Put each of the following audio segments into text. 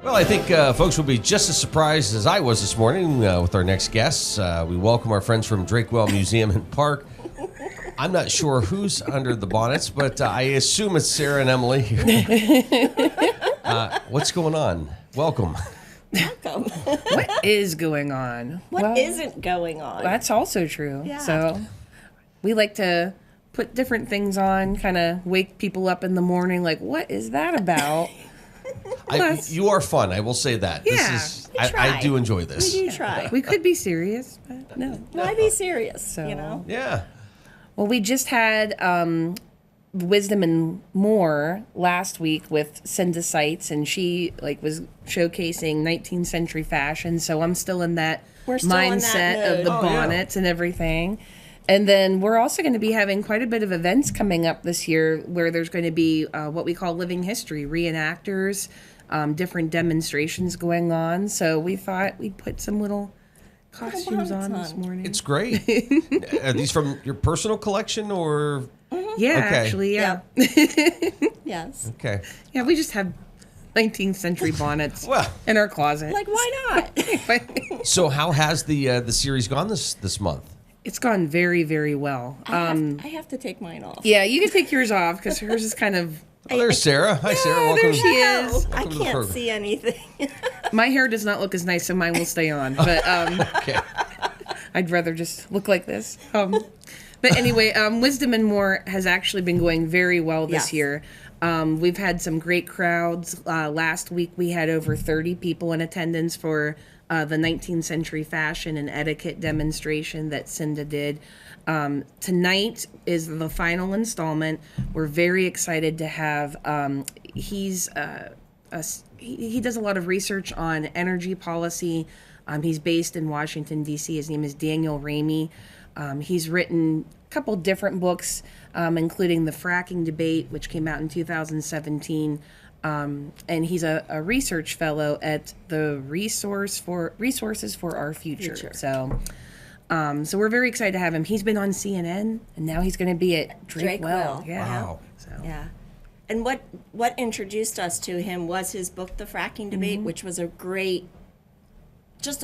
Well, I think folks will be just as surprised as I was this morning with our next guests. We welcome our friends from Drakewell Museum and Park. I'm not sure who's under the bonnets, but I assume it's Sarah and Emily here. What's going on? Welcome. Welcome. What is going on? What Well, isn't going on? That's also true. Yeah. So we like to put different things on, kind of wake people up in the morning, like, what is that about? You are fun, I will say that. Yeah. This is, We I try. do enjoy this. We do try. We could be serious, but no. Why be serious? So- You know? Yeah. Well, we just had Wisdom and More last week with Cinda Seitz, and she was showcasing 19th century fashion. So I'm still in that We're still in that mindset of mood. the Oh, yeah. bonnets and everything. And then we're also going to be having quite a bit of events coming up this year where there's going to be what we call living history, reenactors, different demonstrations going on. So we thought we'd put some little costumes on bonnets this on. morning. It's great. Are these from your personal collection or? Yeah, Okay. actually, yeah. Yes. Okay. Yeah, we just have 19th century bonnets Well. in our closet. Like, why not? So how has the series gone this month? It's gone very, very well. I have to take mine off. Yeah, you can take yours off because hers is kind of. Oh, there's Sarah. Hi, Sarah. Yeah, Welcome. there she is. I Welcome to the can't program. see anything. My hair does not look as nice, so mine will stay on. But Okay. I'd rather just look like this. But anyway, Wisdom and More has actually been going very well this Yes. year. We've had some great crowds. Last week we had over 30 people in attendance for the 19th century fashion and etiquette demonstration that Cinda did. Tonight is the final installment. We're very excited to have. He does a lot of research on energy policy. He's based in Washington, D.C. His name is Daniel Ramey. He's written a couple different books, including The Fracking Debate, which came out in 2017. And he's a research fellow at the Resources for Our Future. So we're very excited to have him. He's been on CNN, and now he's going to be at Drakewell. Drakewell. Yeah. Wow. So. Yeah. And what introduced us to him was his book, The Fracking Debate, which was a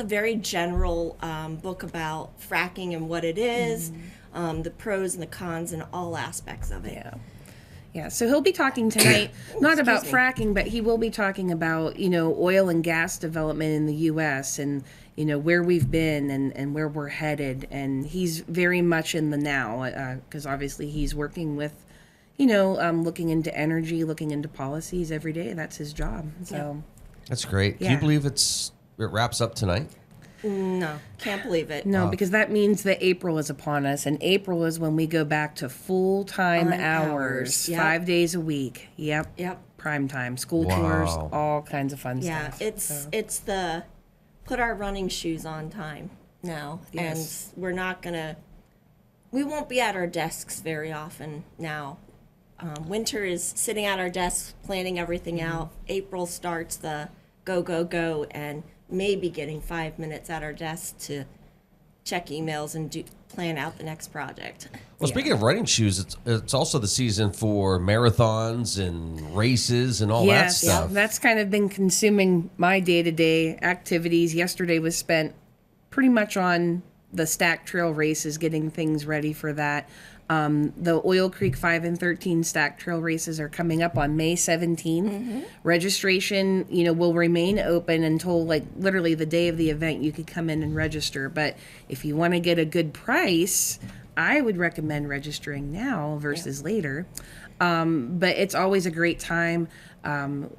very general book about fracking and what it is, the pros and the cons and all aspects of it. Yeah. Yeah, so he'll be talking tonight, not about Excuse me. fracking, but he will be talking about, oil and gas development in the U.S. and, where we've been and where we're headed. And he's very much in the now because obviously he's working with, looking into energy, looking into policies every day. That's his job. So, That's great. Can you Yeah. believe it wraps up tonight? No, can't believe it. no, because that means that April is upon us. And April is when we go back to full-time On hours, hours, yep. 5 days a week. Yep. Yep. Prime time, school Wow. tours, all kinds of fun Yeah, stuff. it's the put our running shoes on time now, Yes. and we won't be at our desks very often now. Winter is sitting at our desks, planning everything out. April starts the go, and maybe getting 5 minutes at our desk to check emails and plan out the next project. Well, speaking of running shoes, it's also the season for marathons and races and all that stuff. That's kind of been consuming my day-to-day activities. Yesterday was spent pretty much on the Stack Trail races, getting things ready for that. The Oil Creek 5 and 13 Stack Trail races are coming up on May 17th. Registration, will remain open until literally the day of the event. You could come in and register. But if you want to get a good price, I would recommend registering now versus later. But it's always a great time.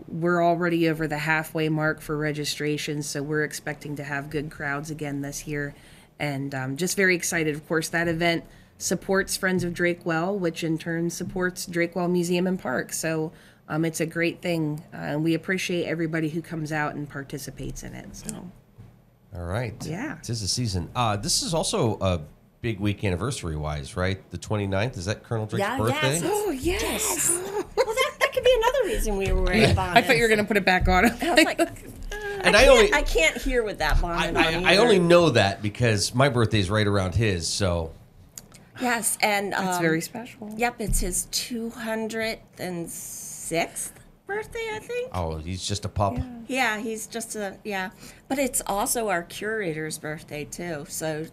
We're already over the halfway mark for registration, so we're expecting to have good crowds again this year. And just very excited. Of course, that event supports Friends of Drakewell, which in turn supports Drakewell Museum and Park. So it's a great thing. And we appreciate everybody who comes out and participates in it. So All right. Yeah. It is the season. This is also a big week anniversary-wise, right? The 29th. Is that Colonel Drake's Yeah, birthday? yes. Oh, yes. Well, that could be another reason we were wearing bonnets. I thought you were going to put it back on. I was like, And I can't hear with that bonnet on I either. only know that because my birthday's right around his, so... Yes, and It's very special. Yep, it's his 206th birthday, I think. Oh, he's just a pup. Yeah, he's just but it's also our curator's birthday too, so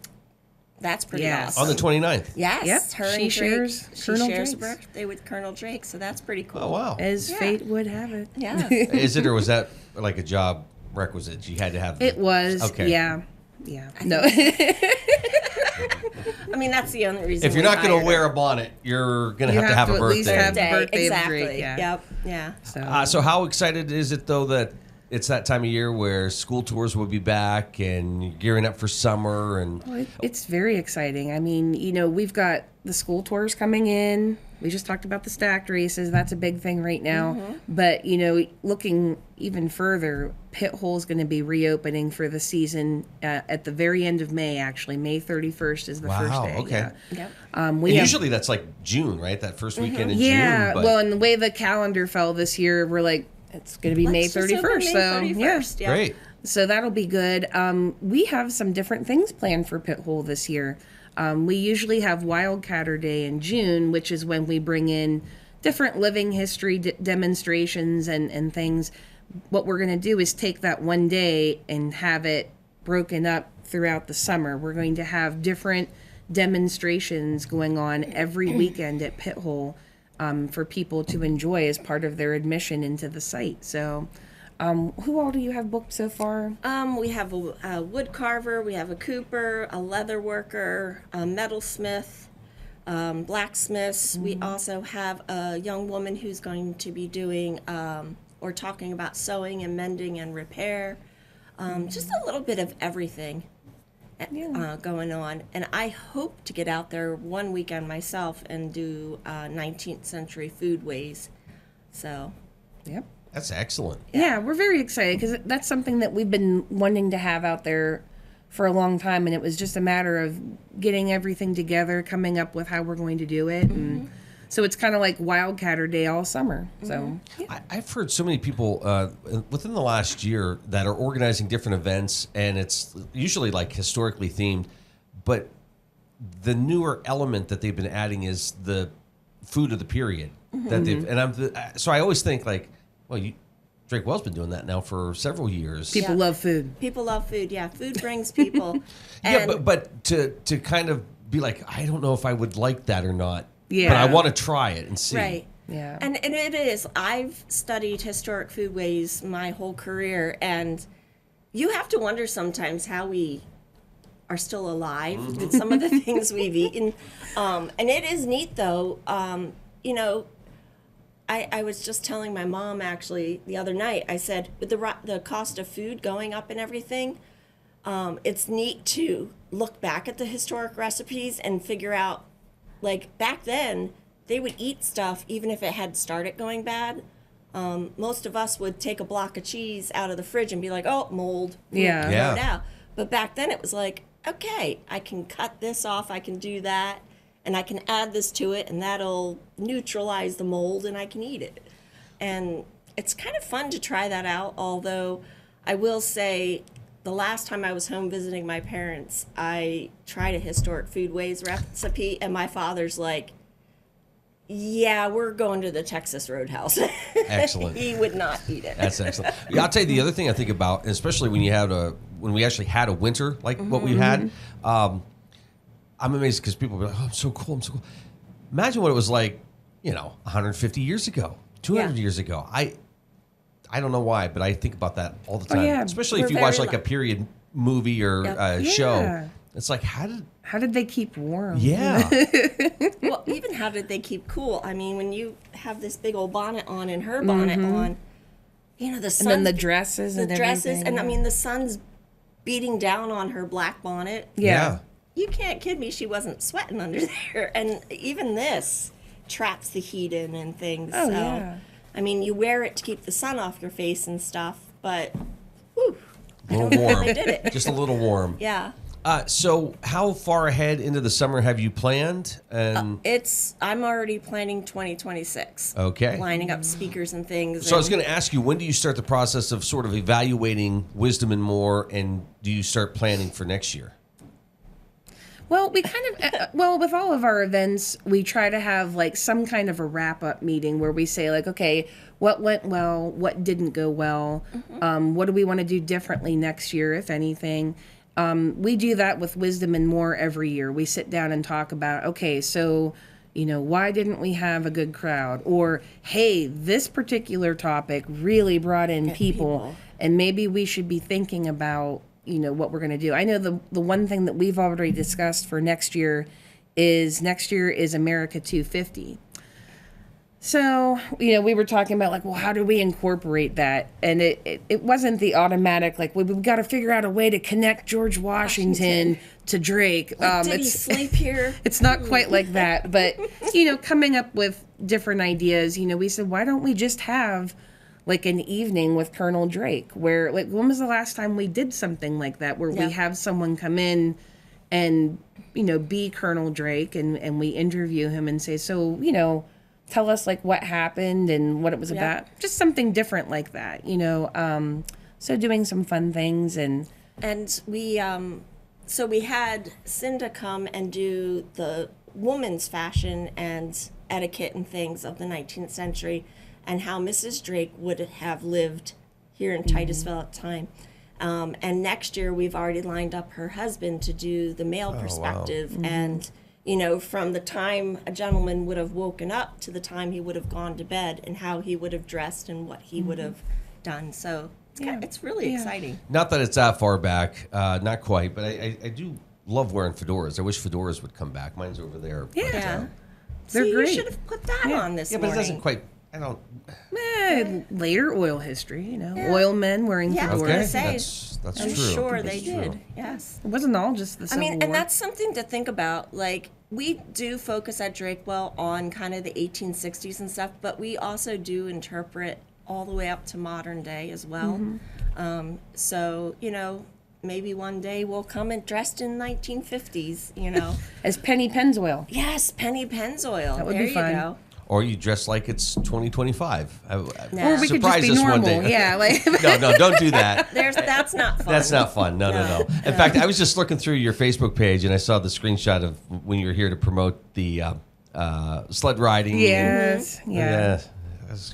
that's pretty Yes. awesome. On the 29th. Yes, Yep, her and she Drake, shares she Colonel shares a Drake's. birthday with Colonel Drake, so that's pretty cool. Oh, wow. As Yeah. fate would have it. Yeah. Is it, or was that like a job requisite? You had to have It was. Okay. Yeah. Yeah. No. I mean, that's the only reason. If you're we not going hired to wear her. a bonnet, you're going You to have to have a at least birthday. have the birthday of exactly. Drake, yeah. Yep. Yeah. So how excited is it, though, that it's that time of year where school tours will be back and you're gearing up for summer? And It's very exciting. I mean, we've got the school tours coming in. We just talked about the stacked races. That's a big thing right now. Mm-hmm. But, looking even further, Pit Hole is going to be reopening for the season at the very end of May, actually. May 31st is the first Wow, day. okay. Yeah. Yep. and We have- usually that's like June, right? That first weekend in yeah, June. But well, and the way the calendar fell this year, we're like, it's going to be May Let's just open 31st. May So, 31st. yeah. Yeah. great. So that'll be good. We have some different things planned for Pit Hole this year. We usually have Wildcatter Day in June, which is when we bring in different living history demonstrations and things. What we're going to do is take that one day and have it broken up throughout the summer. We're going to have different demonstrations going on every weekend at Pit Hole for people to enjoy as part of their admission into the site. So who all do you have booked so far? We have a wood carver, we have a cooper, a leather worker, a metalsmith, blacksmiths. We also have a young woman who's going to be doing or talking about sewing and mending and repair. Just a little bit of everything going on. And I hope to get out there one weekend myself and do 19th century foodways. So, Yep. That's excellent. Yeah, we're very excited because that's something that we've been wanting to have out there for a long time, and it was just a matter of getting everything together, coming up with how we're going to do it, and so it's kind of like Wildcatter Day all summer. So I've heard so many people within the last year that are organizing different events, and it's usually like historically themed, but the newer element that they've been adding is the food of the period that they've. And so I always think like, well, Drake Well's been doing that now for several years. people love food. people love food. Yeah, food brings people. Yeah, And but to kind of be like, I don't know if I would like that or not. Yeah. But I want to try it and see. right. Yeah. And it is. I've studied historic foodways my whole career, and you have to wonder sometimes how we are still alive with some of the things we've eaten. And it is neat, though. I was just telling my mom actually the other night. I said, with the cost of food going up and everything, it's neat to look back at the historic recipes and figure out, like back then, they would eat stuff even if it had started going bad. Most of us would take a block of cheese out of the fridge and be like, "Oh, mold." Yeah. Throw Yeah. it out. But back then, it was like, okay, I can cut this off. I can do that. And I can add this to it, and that'll neutralize the mold, and I can eat it. And it's kind of fun to try that out, although I will say the last time I was home visiting my parents, I tried a historic foodways recipe, and my father's like, yeah, we're going to the Texas Roadhouse. Excellent. He would not eat it. That's excellent. Yeah, I'll tell you the other thing I think about, especially when we actually had a winter like what we had. I'm amazed because people be like, "Oh, I'm so cool! I'm so cool." Imagine what it was like, 150 years ago, 200 Yeah. years ago. I don't know why, but I think about that all the time. yeah. Especially if We're you watch very like a period movie or Yep. show. Yeah. It's like, how did they keep warm? Yeah. Well, even how did they keep cool? I mean, when you have this big old bonnet on and her bonnet on, the sun. And then the dresses the and dresses, everything. and I mean, the sun's beating down on her black bonnet. Yeah. You can't kid me, she wasn't sweating under there. And even this traps the heat in and things. Oh, so, yeah. I mean, you wear it to keep the sun off your face and stuff, but, whew, A little warm. they did it. Just a little warm. Yeah. So how far ahead into the summer have you planned? And I'm already planning 2026. Okay. Lining up speakers and things. So I was and- going to ask you, when do you start the process of sort of evaluating Wisdom and More, and do you start planning for next year? Well, we kind of, with all of our events, we try to have like some kind of a wrap up meeting where we say, like, okay, what went well, what didn't go well, what do we want to do differently next year, if anything. We do that with Wisdom and More every year. We sit down and talk about, okay, so, why didn't we have a good crowd? Or, hey, this particular topic really brought in people, and maybe we should be thinking about, what we're going to do. I know the one thing that we've already discussed for next year is America 250. So, we were talking about like, well, how do we incorporate that? And it wasn't the automatic, like, we've got to figure out a way to connect George Washington to Drake. Did he sleep here? It's not quite like that, but, coming up with different ideas, we said, why don't we just have like an evening with Colonel Drake where, like, when was the last time we did something like that where we have someone come in and, be Colonel Drake and we interview him and say, so, tell us like what happened and what it was about. Just something different like that, so doing some fun things and we so we had Cinda come and do the woman's fashion and etiquette and things of the 19th century and how Mrs. Drake would have lived here in Titusville at the time. And next year we've already lined up her husband to do the male perspective. Wow. And from the time a gentleman would have woken up to the time he would have gone to bed and how he would have dressed and what he would have done. So it's really exciting. Not that it's that far back, not quite, but I do love wearing fedoras. I wish fedoras would come back. Mine's over there. Yeah. They're great. You should have put that on this morning. Yeah, but it doesn't quite, I don't. Later oil history, oil men wearing fedoras. I was gonna say, that's I'm true. sure they did. Yes. It wasn't all just the Civil War. And that's something to think about. Like, we do focus at Drakewell on kind of the 1860s and stuff, but we also do interpret all the way up to modern day as well. So, maybe one day we'll come and dressed in 1950s, As Penny Pennzoil. Yes, Penny Pennzoil. That would there be fun. You go. Or you dress like it's 2025. Or we could just be normal. Yeah, like No, don't do that. That's not fun. That's not fun. No. In fact, I was just looking through your Facebook page and I saw the screenshot of when you were here to promote the sled riding. Yes. Yeah.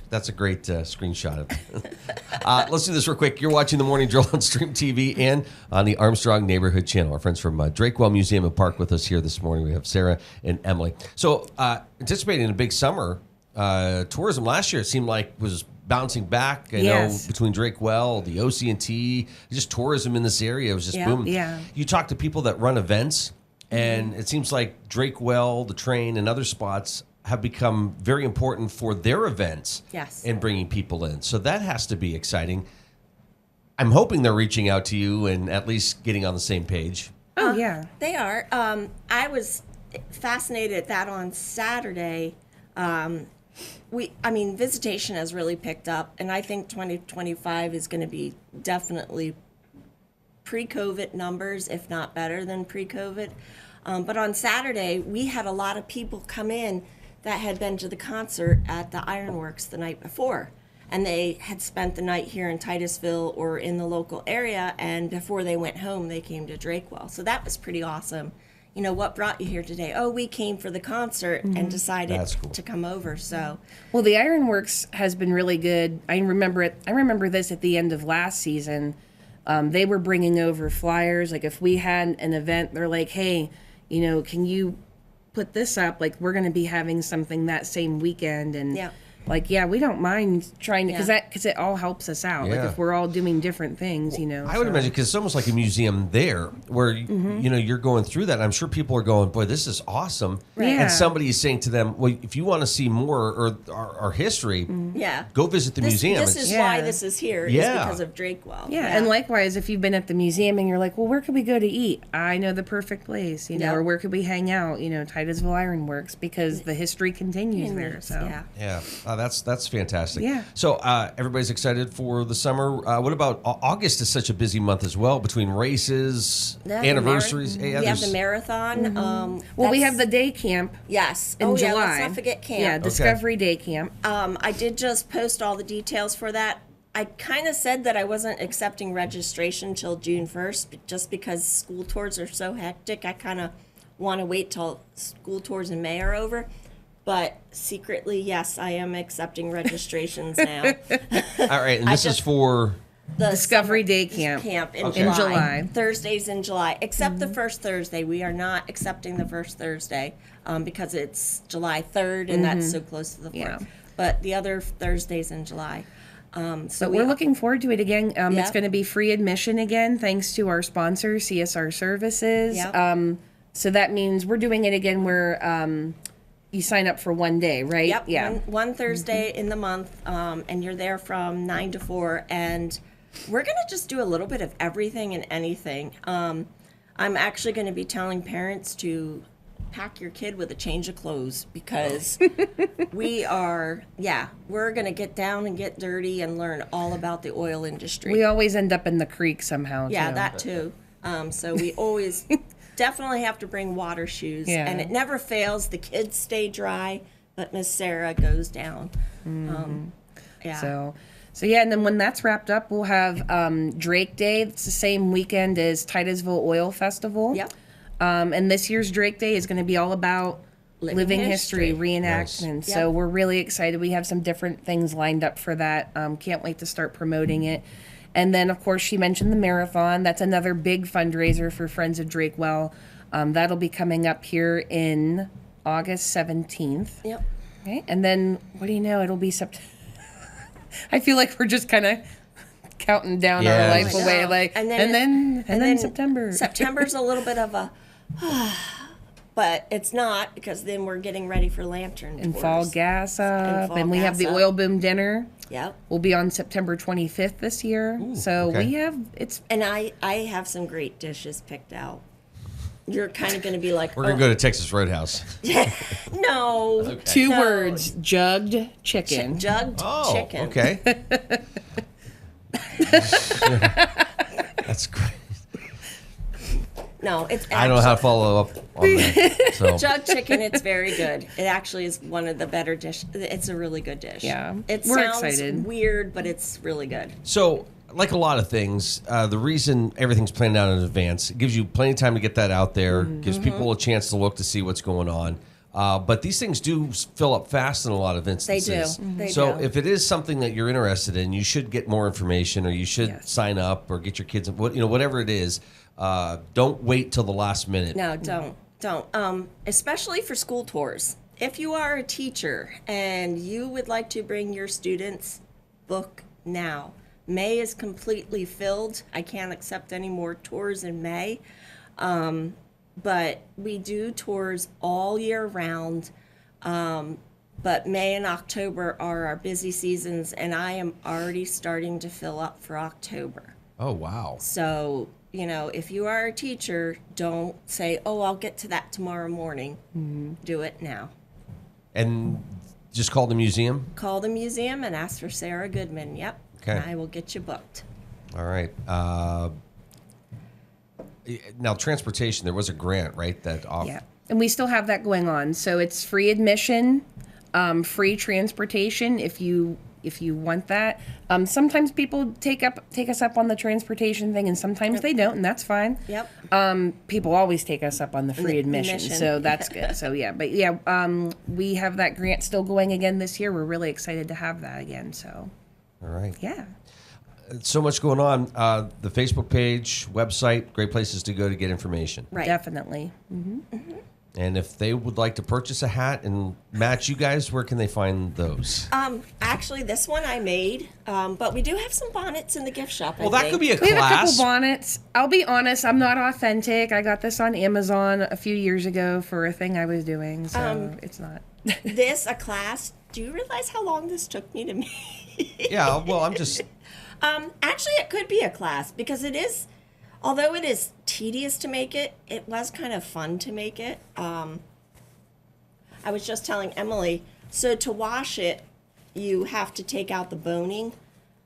That's a great screenshot of it. Let's do this real quick. You're watching the Morning Drill on Stream TV and on the Armstrong Neighborhood Channel. Our friends from Drakewell Museum and Park with us here this morning. We have Sarah and Emily. So anticipating a big summer, tourism last year it seemed like was bouncing back. I know between Drakewell, the OC&T, just tourism in this area was just booming. Yeah. You talk to people that run events, and it seems like Drakewell, the train, and other spots have become very important for their events and bringing people in. So that has to be exciting. I'm hoping they're reaching out to you and at least getting on the same page. Oh, yeah. They are. I was fascinated at that on Saturday. Visitation has really picked up, and I think 2025 is going to be definitely pre-COVID numbers, if not better than pre-COVID. But on Saturday, we had a lot of people come in that had been to the concert at the Ironworks the night before. And they had spent the night here in Titusville or in the local area, and before they went home, they came to Drakewell. So that was pretty awesome. What brought you here today? Oh, we came for the concert and decided to come over. So, well, the Ironworks has been really good. I remember this at the end of last season. They were bringing over flyers. Like if we had an event, they're like, hey, can you put this up? Like we're going to be having something that same weekend. And we don't mind trying to, because it all helps us out. Like if we're all doing different things, I would imagine, because it's almost like a museum there where, you're going through that. I'm sure people are going, boy, this is awesome. Right. Yeah. And somebody is saying to them, well, if you want to see more or our history, go visit the museum. This is why this is here, is because of Drakewell. Yeah, and likewise, if you've been at the museum and you're like, well, where could we go to eat? I know the perfect place, or where could we hang out? Titusville Ironworks, because the history continues there. So That's fantastic. Yeah. So everybody's excited for the summer. What about August? Is such a busy month as well, between races, anniversaries. We have the marathon. We have the day camp. Yes. In July. Let's not forget camp. Yeah, Discovery Day Camp. I did just post all the details for that. I kind of said that I wasn't accepting registration till June 1st, just because school tours are so hectic. I kind of want to wait till school tours in May are over. But secretly, yes, I am accepting registrations now. All right, and this is for The Discovery summer Day camp. in Okay. In July. July. Thursdays in July, except the first Thursday. We are not accepting the first Thursday because it's July 3rd, and that's so close to the 4th. Yeah. But the other Thursdays in July. So But we're looking forward to it again. It's Yep. going to be free admission again, thanks to our sponsor, CSR Services. Yep. So that means we're doing it again where you sign up for one day, right? Yep. Yeah. One Thursday in the month, and you're there from 9 to 4, and we're gonna just do a little bit of everything and anything. I'm actually going to be telling parents to pack your kid with a change of clothes because we're going to get down and get dirty and learn all about the oil industry. We always end up in the creek somehow. Yeah, too. that too. So we always definitely have to bring water shoes, Yeah. and it never fails. The kids stay dry, but Miss Sarah goes down. Yeah. So yeah, and then when that's wrapped up, we'll have Drake Day. It's the same weekend as Titusville Oil Festival. Yep. And this year's Drake Day is going to be all about living history reenactment. Nice. So Yep. we're really excited. We have some different things lined up for that. Can't wait to start promoting it. And then, of course, she mentioned the marathon. That's another big fundraiser for Friends of Drakewell. That'll be coming up here in August 17th. Yep. Okay. And then, what do you know? It'll be September. I feel like we're just kind of counting down Yeah, our life I away, know. like, And and then then September. September's a little bit of a, but it's not because then we're getting ready for lantern and tours. fall gas up, fall and we have gas the up. oil boom dinner. Yep. Will be on September 25th this year. So okay. we have it's And I have some great dishes picked out. You're kind of going to be like, we're gonna go to Texas Roadhouse. no. two No. words: jugged chicken. Jugged Oh, chicken. okay. That's great. No, it's I don't know how to follow up on that. So jugged chicken. It's very good. It actually is one of the better dishes. It's a really good dish. Yeah, It we're sounds excited. weird, but it's really good. So, like a lot of things, the reason everything's planned out in advance, it gives you plenty of time to get that out there, gives people a chance to look to see what's going on. But these things do fill up fast in a lot of instances. They So do. if it is something that you're interested in, you should get more information, or you should Yes. sign up, or get your kids. Whatever it is. Don't wait till the last minute. No, don't. Especially for school tours. If you are a teacher and you would like to bring your students, book now. May is completely filled. I can't accept any more tours in May. But we do tours all year round. But May and October are our busy seasons, and I am already starting to fill up for October. Oh wow! So, if you are a teacher, don't say, oh, I'll get to that tomorrow morning. Do it now. And just call the museum. Call the museum and ask for Sarah Goodman. Yep. Okay. And I will get you booked. All right. Now, transportation. There was a grant, right? That off. Yeah, and we still have that going on. So it's free admission, free transportation if you want that. Sometimes people take us up on the transportation thing, and sometimes they don't, and that's fine. Yep. People always take us up on the free admission, Admission. so that's good. So yeah, but yeah, we have that grant still going again this year. We're really excited to have that again. So All right. yeah. So much going on. The Facebook page, website, great places to go to get information. Right. Definitely. And if they would like to purchase a hat and match you guys, where can they find those? Actually, this one I made, but we do have some bonnets in the gift shop. Well, that could be a We have a couple class. bonnets. I'll be honest, I'm not authentic. I got this on Amazon a few years ago for a thing I was doing, so it's not. a class. Do you realize how long this took me to make? Yeah. Well, I'm just. Actually, it could be a class because it is, although it is tedious to make it, it was kind of fun to make it. I was just telling Emily, so to wash it, you have to take out the boning.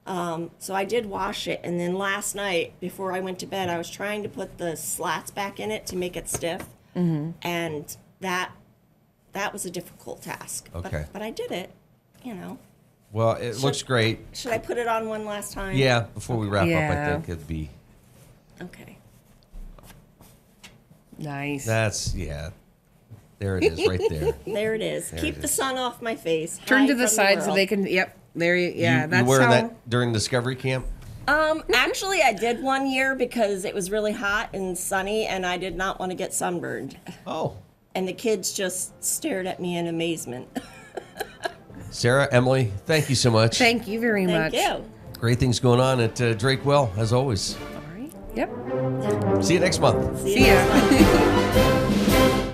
So I did wash it, and then last night, before I went to bed, I was trying to put the slats back in it to make it stiff, and that was a difficult task. Okay. But I did it, Well, it looks great. Should I put it on one last time? Yeah. Before we wrap up, I Yeah. think it'd be. Okay. Nice. That's yeah. There it is, right there. There it is. There Keep it the is. sun off my face. Turn hide to the from side so world. they can. Yep. There you. Yeah. You that's wearing how. that during Discovery Camp? Actually, I did one year because it was really hot and sunny, and I did not want to get sunburned. Oh. And the kids just stared at me in amazement. Sarah, Emily, thank you so much. Thank you very Thank much. you. Great things going on at Drake Well, as always. All right. Yep. See you next month. See you See ya. next month.